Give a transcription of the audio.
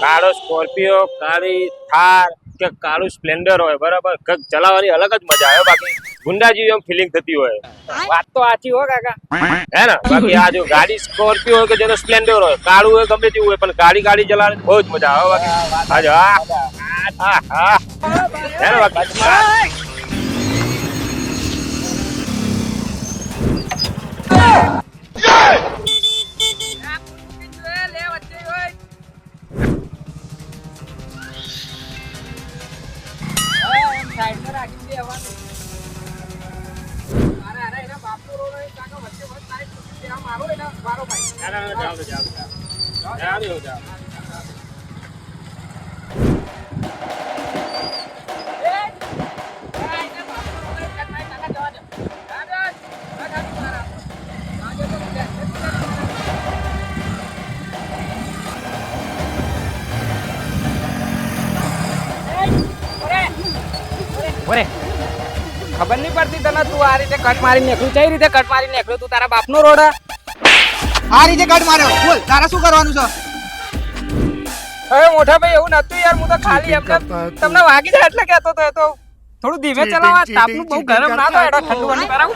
કાળો સ્કોર્પિયો, કાળી થાર કે કાળું સ્પ્લેન્ડર હોય બરાબર, ચલાવવાની અલગ જ મજા આવે. બાકી ગુંડા જેવી એમ ફિલિંગ થતી હોય. વાત તો સાચી હો કાકા, હે ને? બાકી આ જો ગાડી સ્કોર્પિયો હોય કે જેનો સ્પ્લેન્ડર હોય, કાળું હોય ગમે તેવું હોય, પણ ગાડી ચલાવવાની બહુ જ મજા આવે. બાકી હે ને બાકી ખબર નહીં પડતી તને. તું આ રીતે કટ મારી નીકળ્યું, કઈ રીતે કટ મારી નીકળ્યું? તું તારા બાપનો રોડ આ રીતે કટ માર્યો. બોલ તારે શું કરવાનું છે? હવે મોટા ભાઈ એવું નતું યાર. હું તો ખાલી એમને તમને વાગી જાય એટલે કહેતો હતો. તો થોડું ધીમે ચલાવવા. તાપનું બહુ ગરમ ના થાય. ઠંડુ પાણી કરાવું.